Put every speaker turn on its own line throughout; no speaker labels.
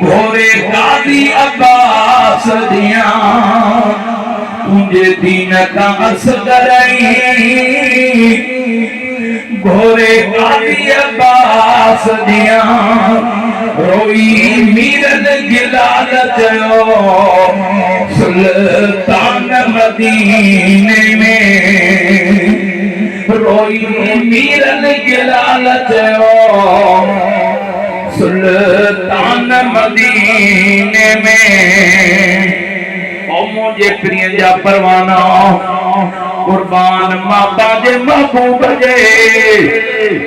घोरे गाजी अब्बास दिया तुझे दीन का असगरई घोरे गाजी अब्बास दिया रोई मीरन गिलाल चयो सुल्तान मदीने में रोई मीरन गिलाल चयो सुल्तान मदीने में ओ मुझे प्रिय जा परवाना कुर्बान माता जे महबूब जे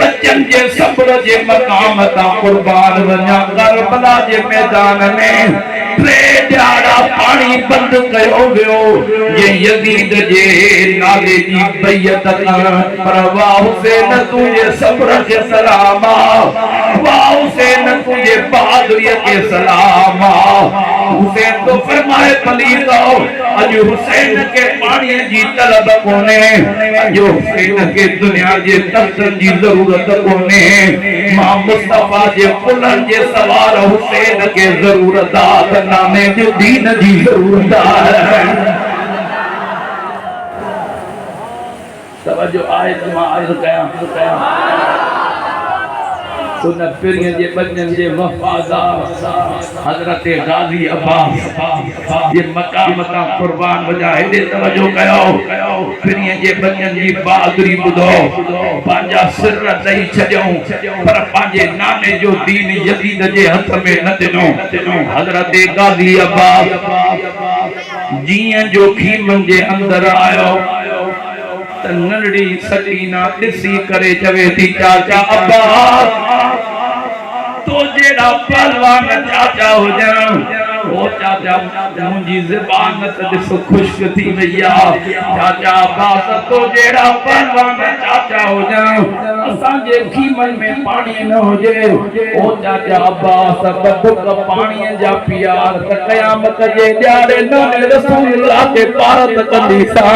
बच्चन जे सब्र जे मकाम ता कुर्बान वञा करबला जे मैदान में टे ॾियारा पानी बंद कयो वियो ये यजीद जे नाले जी बैयत पर वाह हुसैन तुझे सब्र के सलाम वाह हुसैन तुझे बहादुरी के सलाम हुसैन तो फरमाए पलीद अज हुसैन के पानी जी तलब कोने अज हुसैन के दुनिया जे तख्त जी जरूरत कोने मां मुस्तफा जे पुलन जे सवार हुसैन के जरूरत आ नामे जो दीन जी जरूरत है तवज्जो आए तुम अर्ज कया उन पिरिय जे बचन जे वफादार हजरत गाजी अब्बास ये मकाम ता कुर्बान वजा हेदे तवज्जो कयो पिरिय जे बचन जी बहादुरी बुधो पांजा सिर दई छजऊं पर पांजे नाने जो दीन यजीद जे हथ में न दिनो हजरत गाजी अब्बास जियां जो खीम जे अंदर आयो नंढड़ी सकीना ॾिसी करे चवे थी चाचा अब्बास तो जेड़ा पहलवान चाचा हो जाऊं ओ चाचा मुंजी ज़बान त ॾिसो खुश्क थी वई आ चाचा अब्बास तो जेड़ा पहलवान चाचा हो जाऊं असां जे खीमन में पानी न होजे ओ चाचा अब्बास बदुक पानी जा पियार त क़यामत जे ॾियारे नाले रसूलुल्लाह के पारत कंदी सा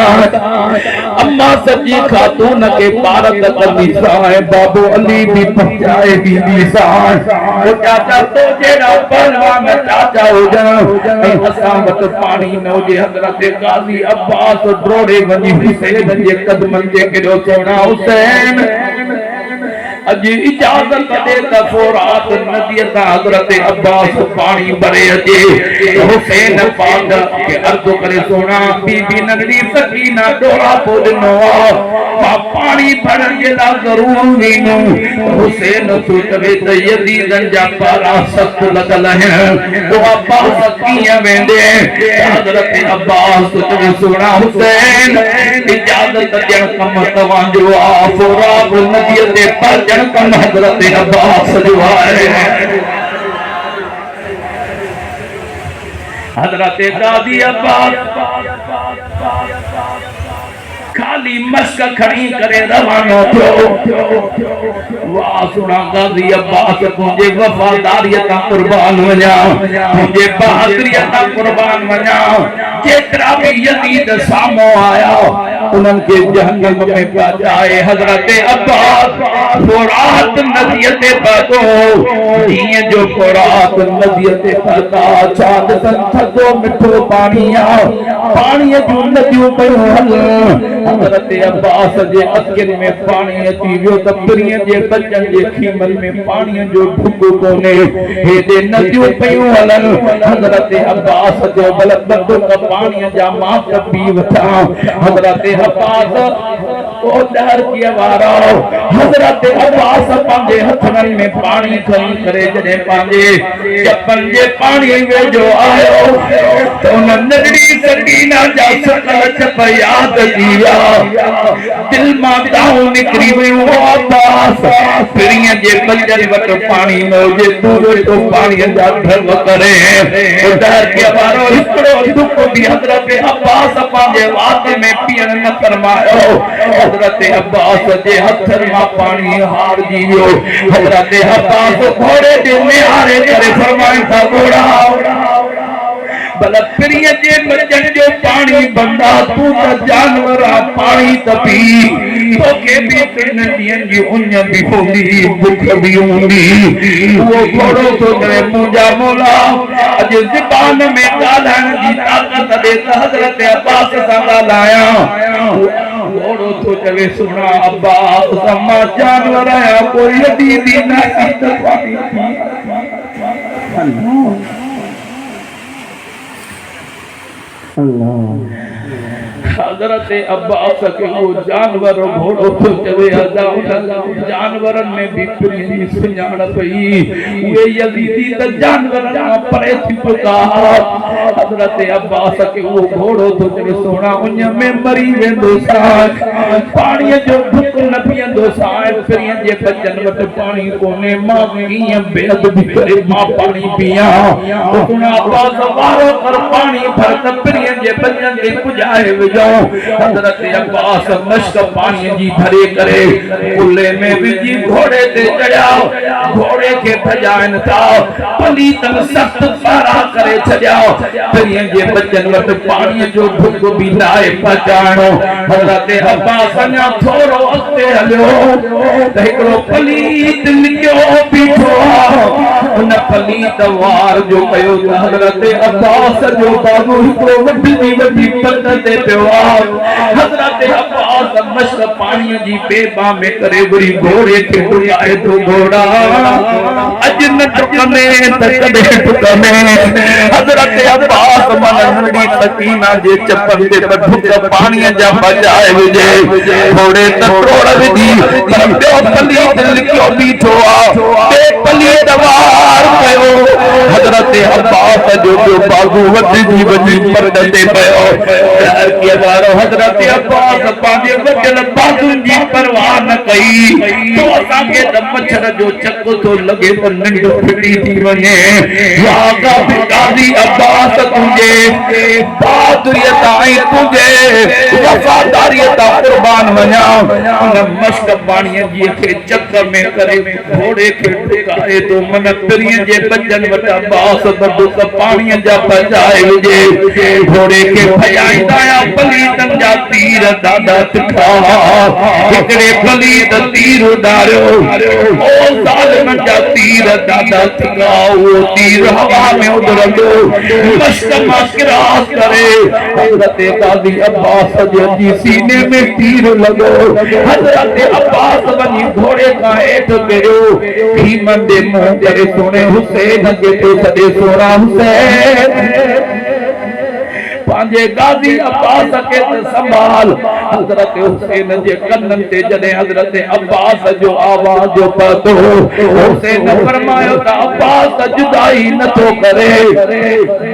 अम्मा सजी खातून के पारत कंदी सा बाबू अली भी पहुंचाए दी सा ओ चाचा तो जेड़ा पहलवान चाचा हो असां वटि पानी न हुजे हज़रत गाजी अब्बास ड्रोड़े वञी हुसैन जे कदमनि ते केॾो चवणा हुसैन अज इजाजत दे त फौरात नदी ता हज़रत अब्बास पानी भरे अचे हुसैन पाक के अर्ज़ करे सोना बीबी नगरी सकीना डोरा पोदनो मां पानी भरण जे ला जरूर वीनो हुसैन सोचवे त यजीदन जा पारा सख्त लगल है तो अब्बास कीअं वेंदे हज़रत अब्बास सोचवे सोना हुसैन इजाजत ॾियण कम तव्हांजो आ फौरात नदी ते पर कम हज़रत अब्बास जो है हज़रत गाजी अब्बास खाली मस्क खड़ी करे रवानो थियो वाह सुना गाजी अब्बास तुझे वफादारी ता कुर्बान वञा तुझे बहादुरी ता कुर्बान वञा जेतरा भी यजीद सामो आया उनन के जहन्नम में पहुंचाए हज़रत अब्बास फौरात नदी ते पतो जीअं जो फौरात नदी ते पता चांद संथो मिठो पानी आ पानी जो नदियूं पयूं हल हज़रत अब्बास जे अखियुनि में पानी अची वियो त पिरिय जे बचन जे खीमन में पानी जो ढुक कोने हेॾे नदियूं पयूं हलन हज़रत अब्बास जो बल बंदूक पानी जा मां पी वठा हज़रत अब्बास ओ डर किया वारो हज़रत अब्बास पंहिंजे हथनि में पानी खणी करे जॾहिं पंहिंजे चपन जे पानी वेझो आयो त उन नंढड़ी सकीना जा सकल छप यादि थी विया दिल मां दाऊं निकिरी वियो अब्बास पिरिय जे बचन वटि पानी न हुजे तूं वेठो पाणीअ जा ढंग करे डर किया वारो हिकिड़ो दुख बि हज़रत अब्बास पंहिंजे वात में पीअण न फरमायो हज़रत अब्बास जे हथनि मां पानी हारजी वियो हज़रत अब्बास घोड़े ते निहारे करे फरमाइनि था घोड़ा भला प्रिय जे बचन जो पानी बंदा तू त जानवर पानी त पी तो के भी नदियन जी उन भी होंदी भूख भी होंदी वो थोड़ो तो करे मुंजा मौला अज ज़बान में गालन जी ताकत दे हजरत अब्बास सा गालाया थोड़ो तो चवे सुना अब्बास समा जानवर आया कोई दी दी ना अल्लाह हजरत अब्बास के वो जानवर घोड़ो तो चवे जानवरन में भी प्रिय सुञाण पई ये यजीदी त जानवरन परे थी पुका हजरत अब्बास के वो घोड़ो तो चवे सोना उन में मरी वेंदो सा पानी जो भुक न पियंदो सा प्रिय जे बचन वट पानी कोने मां कीअं बेअदबी करे मां पानी पिया तो सुना अब्बास वारो कर पानी भर त प्रिय जे बचन दे पुजाए विजो हजरत अब्बास मश्क पानी जी भरे करे कुल्ले में विजी घोड़े ते चढ़ा घोड़े के भजाइन था पलीतन सख्त सारा करे छड़िया प्रिय जे बचन वट पानी जो भुक भी लाए पचाणो हजरत अब्बास अञा थोरो अॻिते हलियो त हिकिड़ो पलीत निकियो बीठो उन पलीत वार जो कयो हजरत अब्बास जो बाबू हिकिड़ो वॾी वॾी पत ते पियो हजरत अब्बास मश्क पानी जी बेबा में करे बुरी घोड़े के उड़ाए तो घोड़ा अज न टुकने त कदे टुकने हजरत अब्बास मन नंढी सकीना जे चप्पल ते बठुक पानी जा बजाए विजे घोड़े त तोड़ विधी पर ॿियो पलीत लिखियो बीठो बे पलीत वार कयो हजरत अब्बास जो बाबू वॾी वॾी पत ते पियो के वारो हजरत अब्बास पांजे वजल बाजुन जी परवाह न कई तो असा के मच्छर जो चक तो लगे तो नंढो फिटी थी वने वागा गाजी अब्बास तुझे बहादुरियत आई तुझे वफादारियत कुर्बान वना उन मश्क पानी जी के चक्कर में करे घोड़े के टुकाए तो मन प्रिय जे बचन वट अब्बास बदुक पानी जा बजाए विजे घोड़े के भजाइंदा पलीतन जा तीर दादा तिखा हिकड़े पलीत तीर उडारियो ओ ज़ालिम जा तीर दादा तिखा वो तीर हवा में उड़ंदो मश्क मां क्रॉस करे हजरत गाजी अब्बास जी सीने में तीर लगो हजरत अब्बास वनी घोड़े का हेठ गिरियो भीमन दे मुंह करे सोने हुसैन जे तो सदे सोना हुसैन पांजे गाजी अब्बास के संभाल हजरत हुसैन जे कन्नन ते जने हजरत अब्बास जो आवाज जो पतो हुसैन फरमायो त अब्बास जुदाई न तो करे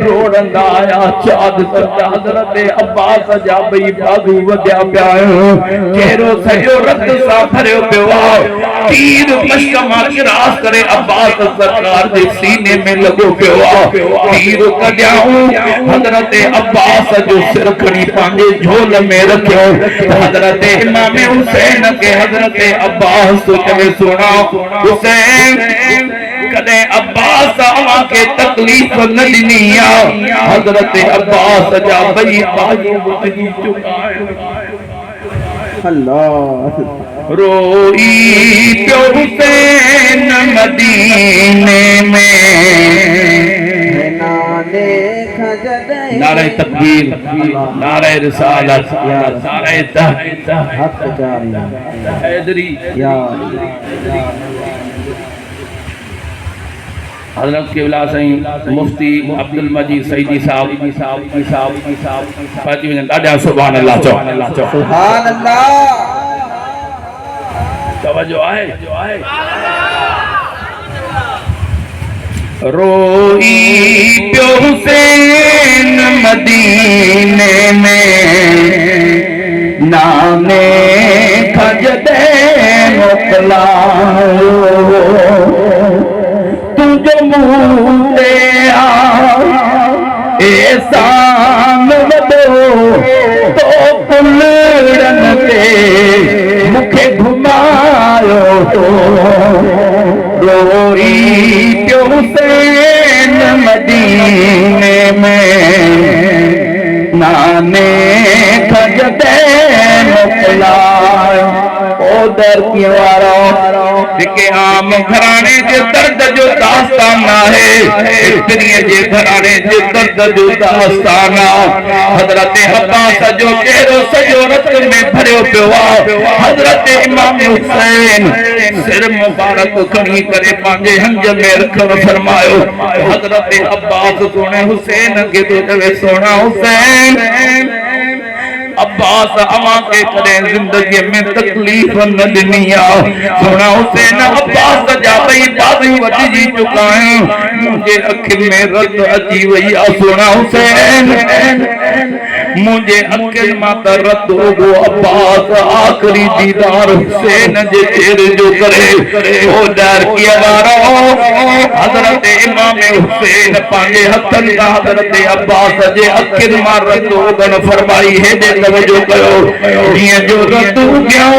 रोड़ंदा आया चाद सच्चा हजरत अब्बास जा बई बाजू वड्या पिया केरो सयो रत सा भरियो पियो तीर मश्क मां क्रॉस करे अब्बास सरकार जे सीने में लगो पियो तीर कढियाऊं हजरत अब्बास जो सिर खणी पांजे झोल में रखियो हजरत इमाम हुसैन के हजरत अब्बास तो चवे सुना हुसैन कदे अब्बास आवा के तकलीफ न दिनी हजरत अब्बास जा बई बाजू वही चुकाए अल्लाह रोई पियो हुसैन मदीने में नारे तकबीर नारे रिसालत नारे हक जारी हैदरी हजरत क़िबला साईं मुफ्ती अब्दुल मजीद सईदी साहब पार्टी में ॾाढा सुभान अल्लाह चो सुभान अल्लाह तवज्जो आहे रोई पियो हुसैन मदीने में नाने खजदे मोकलायो तुझो मुंडे एहसान वडो तो पुलड़न ते मुखे घुमायो रोई पियो हुसैन मदीने में नाने खजदे मोकलायो ओ दर की वारो के आम घराने जे दर्द जो दास्तान है इतनी जे घराने जे दर्द जो दास्तान हजरत अब्बास जो चेहरो सजो रत में भरियो पियो हजरत इमाम हुसैन सिर मुबारक खणी करे पांजे हंज में रखण फरमायो हजरत अब्बास सोने हुसैन के तो चवे सोना हुसैन अब्बास अमा के करे जिंदगी में तकलीफ न दुनिया सोना हुसैन अब्बास जा भई बाजू वजी चुका है मुझे अखिल में रत अची वई आ सोना हुसैन मुझे अखिल मात रत हो अब्बास आखिरी दीदार हुसैन जे चेहरे जो करे ओ डर की वारो हजरत इमाम हुसैन पांजे हथन का हजरत अब्बास जे अखिल मां रत गन फरमाई है दे तवज्जो कयो ये जो रतू गयो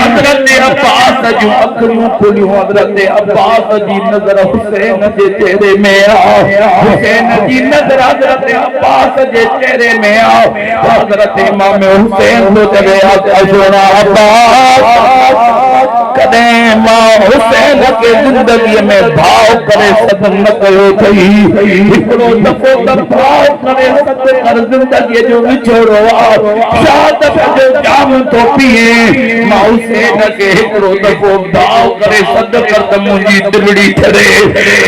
हजरत अब्बास जो अखियूं खुलियो हजरत अब्बास जी नजर हुसैन जे चेहरे में आ हुसैन जी नजर हजरत अब्बास जे चेहरे में आ हजरत इमाम हुसैन तो चले सोना अब्बास कदे मां हुसैन के जिंदगी में भाव करे सदन न कयो थई हिकड़ो दफो त भाव करे सद कर जिंदगी जो विछोड़ो आ शाद जो जाम तो पिए मां हुसैन के हिकड़ो दफो भाव करे सद कर त मुंजी दिलड़ी छड़े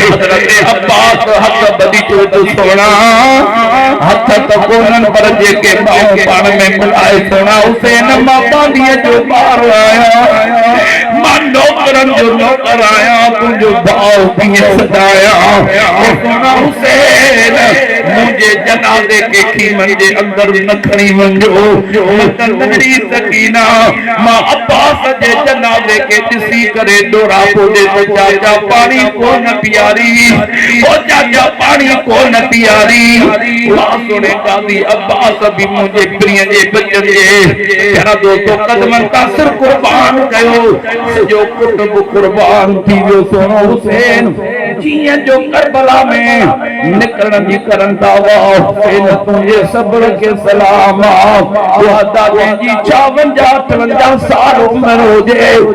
हजरत अब्बास हथ बदी तो सोना हथ तो कोनन पर जे के भाव पाण में मिलाए सोना हुसैन मां बांधी जो बार आया मां नौकरन जो नौकर आया तुझो भाव पिए सदाया सोना हुसैन मुझे जनाजे के खीमन जे अंदर नखणी वंजो तंदरी सकीना मां अब्बास जे जनाजे के दिसी करे डोरा पोदे तो चाचा पानी को न पियारी ओ चाचा पानी को न पियारी वाह सोने काजी अब्बास भी मुझे प्रिय जे बचन जे तेरा दोस्तों कदमन का सिर कुर्बान कयो जो कुतुब कुर्बान थी वो सोनो हुसैन जिया जो करबला में निकलन जी करन दावा हुसैन तुझे सब्र के सलाम वादा जी 52 साल उम्र हो जे ओ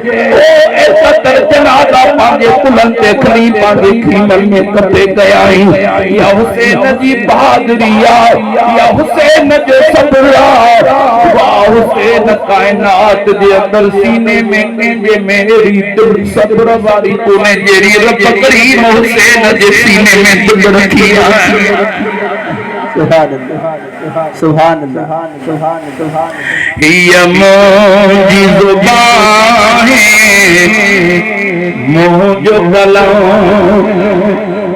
ऐसा जनाजा पांजे कुलन ते खणी पांजे खीमल में कपे गयाई या हुसैन जी बहादुरी या हुसैन जो सब्र वाह हुसैन कायनात दे अंदर सीने में के मेरी दिल सब्र वाली तूने जेरी रब करीम हुसैन जे सीने में दिल रखी सुभान अल्लाह सुभान अल्लाह ये मोजी जुबान है मोजो गलाओं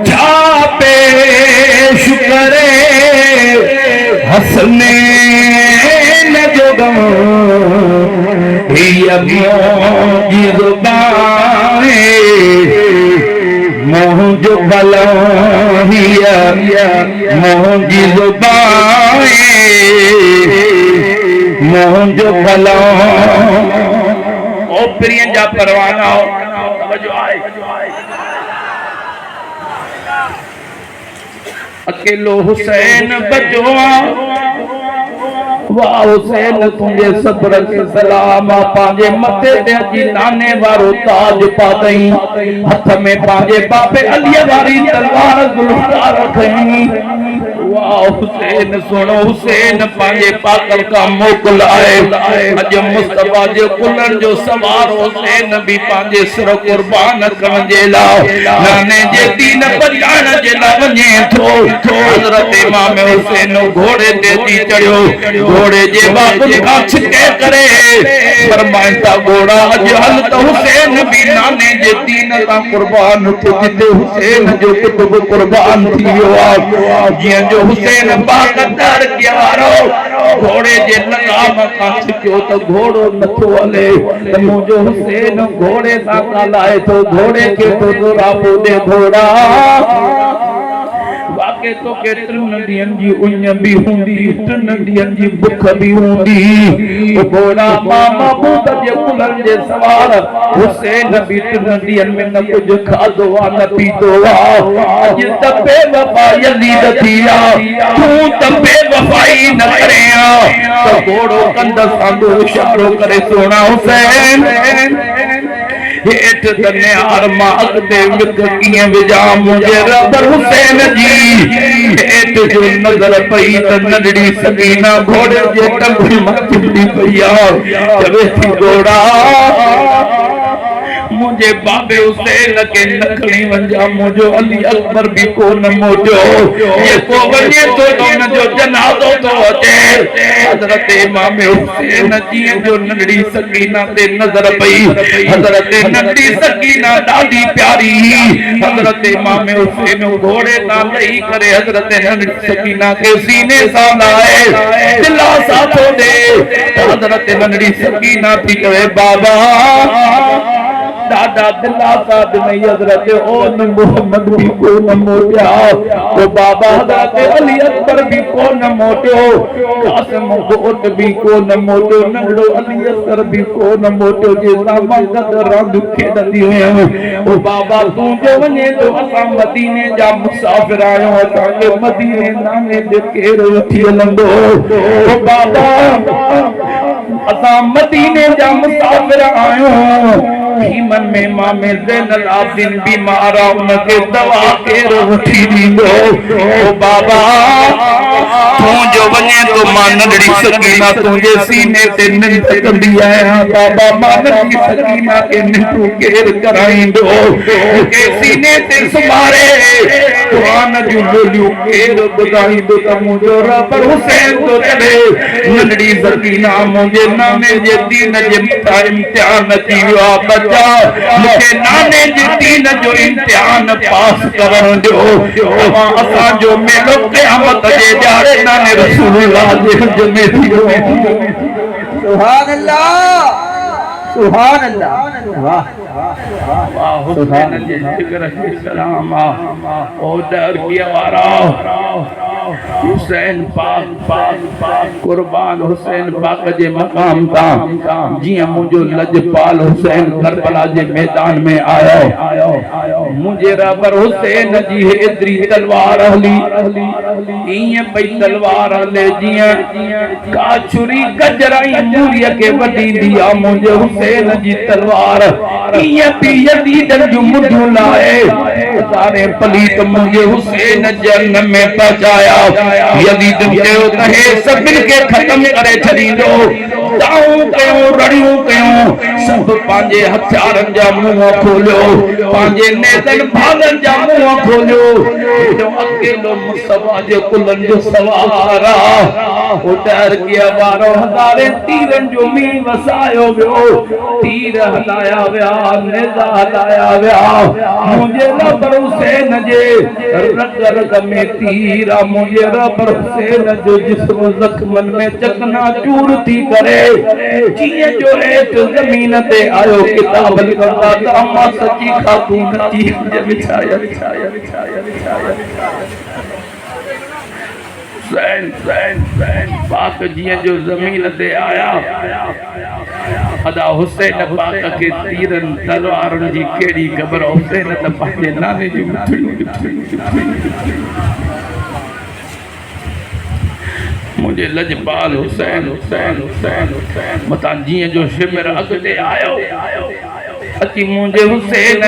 छापे शुक्रे हंसने न जो गम ये मोजी जुबान है मोजो गलाओं मोजी जुबान मोजो गलाओं ओ प्रियन जा परवाना अकेलो हुसैन बजवा वाह हुसैन तुझे सब्र के सलाम पांजे मथे ते अजी नाने वारो ताज पा दई हथ में पांजे बापे अली वारी तलवार गुलजार रखई वाह हुसैन सुनो हुसैन पांजे पाकल का मोकल आए अज मुस्तफा जे कुलन जो सवार हुसैन भी पांजे सिर कुर्बान करण जे ला नाने जे दीन बचाण जे ला वने थो हजरत इमाम हुसैन घोड़े ते थी चढ़ियो घोड़े जे बाप का छिके करे फरमाइता घोड़ा अज हल तो हुसैन भी नाने जे दीन का कुर्बान थो जिते हुसैन जो कुतुब कुर्बान थियो आ जिया जो हुसैन बाकदर के वारो घोड़े जे लगाम का छिकियो तो घोड़ो नथो हले त मुजो हुसैन घोड़े सा कालाए तो घोड़े के तो रापो दे घोड़ा वाके तो के त्रिनदियन जी उन भी हुंदी त्रिनदियन जी भुख भी हुंदी ओ घोड़ा मामा बूत जे कुलर जे सवार हुसैन भी त्रिनदियन में न कुछ खादो आ न पीतो आ अज तबे वफा यजीद थिया तू तबे वफाई न करे आ तो घोड़ो कंद सांदो इशारो करे सोना हुसैन हेठ तने आरमाग दे विक किए विजा मुझे रबर हुसैन जी हेठ जो नजर पई त नडड़ी सकीना घोड़े जे टंग मचड़ी पईया जवे थी घोड़ा मुझे बाबे हुसैन के नखली वंजा मुझो अली अकबर भी को न मोटो ये को वने तो न जो जनाजो तो अचे हजरत इमाम हुसैन जी जो नडड़ी सकीना ते नजर पई हजरत नडड़ी सकीना दादी प्यारी हजरत इमाम हुसैन घोड़े ना लई करे हजरत नडड़ी सकीना के सीने सा लाए दिलासा तो दे हजरत नडड़ी सकीना थी कहे बाबा दादा दिलासा नहीं हजरत ओ मोहम्मद भी को न मोटिया तो बाबा हजरत अली अकबर भी को न मोटियो कासिम गोट भी को न मोटियो नंगड़ो अली असगर भी को न मोटियो जे सामगद रंग खेडंदी ओ बाबा तू जो वने तो असा मदीने जा मुसाफिर आयो असा के मदीने नामे जे केर उठी हलंदो ओ बाबा असा मदीने जा मुसाफिर आयो मन में मामे ज़ैनुल आबिदीन बीमार उनके दवा केर वठी दींदो ओ बाबा तू जो वने तो मां नडड़ी सकीना तुझे सीने ते निंद कंदी आया बाबा मां नडड़ी सकीना के निंद केर कराइंदो के सीने ते सुमारे कुरान जो बोलियो केर बुधाइंदो त मुझो रब हुसैन तो चले नडड़ी सकीना मुझे नाने जे दीन जे मथा इम्तिहान थी वियो मुझे नाने जी दीन जो इम्तिहान पास करण दो असा जो मेलो क़यामत जे ॾियारे नाने रसूलुल्लाह जे हज में थियो
सुभान अल्लाह सुभान अल्लाह वाह
वाह हुसैन जे जिगर के सलाम ओ दर की वारा हुसैन पाक पाक पाक कुर्बान हुसैन पाक जे मकाम ता जिया मुझो लजपाल हुसैन करबला जे मैदान में आयो मुझे रबर हुसैन जी एतरी तलवार हली इए पई तलवार हले जिया काछुरी गजराई मूरीअ के वडी दिया मुझे हुसैन जी तलवार इए पी यजीद जो मुंडो लाए सारे पलीत मुझे हुसैन जन में पहुंचाया यजीद कयो कहे सभिन के खत्म करे छडींदो दाऊ कयो रड़ियो कयो सब पांजे हथियारन जा मुंह खोलियो पांजे नेतन भागन जा मुंह खोलियो जो अकेलो मुस्तफा जे कुलन जो सवारा उतर के वारो हजारे तीरन जो मी वसायो वियो तीर हलाया विया नेजा हलाया विया मुझे रब हुसैन जे रग रग में तीरा मुझे रब हुसैन जो जिस्म जख्मन में चकना चूर थी करे जिए जो हेठ जमीन ते आयो किताब लिखंदा त अम्मा सच्ची खातून जी विछाया विछाया विछाया विछाया सैन सैन सैन पाक जिए जो जमीन ते आया अदा हुसैन पाक के तीरन तलवारन जी केड़ी खबर हुसैन त पंहिंजे नाने जी मुझे लजपाल हुसैन हुसैन हुसैन हुसैन मता जिए जो शिमर अगते आयो अची मुझे हुसैन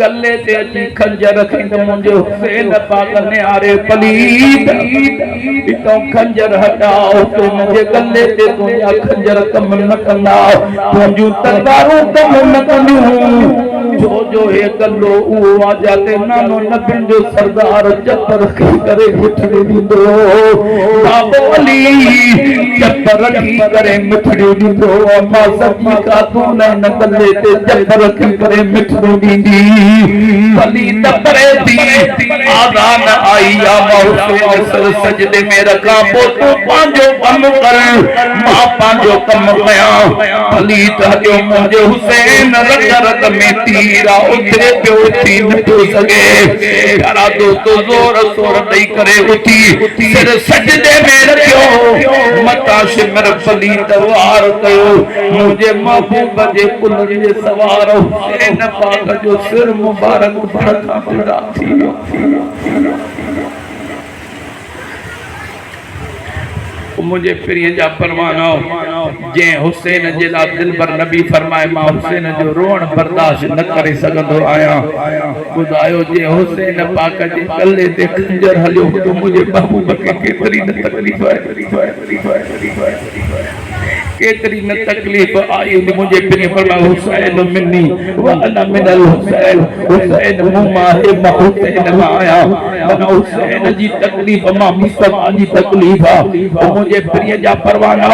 गले ते अची खंजर रखिंद मुझे हुसैन पाक ने आरे पलीत तो खंजर हटाओ तो मुझे गले ते तुझा खंजर कम न कंदा तुझू तलवारूं कम न कंदियूं जो जो हे गलो वो आ जाते नानो नबिन जो सरदार जप रखी करे मिठड़ी दींदो बाबो अली जप रखी करे मिठड़ी दींदो अम्मा सब्जी का तू न गले ते जप रखी करे मिठड़ी दींदी अली तपरे थी आजान आई या हुसैन सर सजदे में रखा पो तू पांजो कम कर मां पांजो कम कया अली तो मुझे हुसैन रग रग में तीरा उतरे पे उठी न तो सके यारा दोस्तों जोर जोर नहीं करे उठी सिर सजदे में रखियो मता शिमर फली तवार कयो मुझे महबूब जे कुल जे सवार हुसैन पाक जो सिर मुबारक बरका खुदा थी मुझे प्रिय जा परवाना जे हुसैन जे ला दिल पर नबी फरमाए मां हुसैन जो रोण बर्दाश्त न करे सगंदो आया खुदायो जे हुसैन पाक जे गले ते खंजर हलियो तो मुझे महबूब के केतरी न तकलीफ है केतरी न तकलीफ आई मुझे प्रिय फरमाए हुसैन मिन्नी व अना मिनल हुसैन हुसैन मुमा है मां हुसैन मा आया मन हुसैन जी तकलीफ मां मुस्तफा जी तकलीफ मुझे प्रिय जा परवाना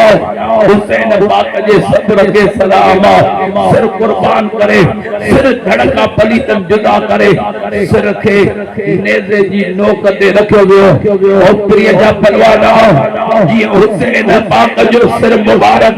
हुसैन पाक जे सब्र के सलाम सिर कुर्बान करे सिर धड़का पलीतन जुदा करे सिर के नेज़े जी नोक ते रखियो वियो ओ प्रिय जा परवाना जी हुसैन पाक जो सिर मुबारक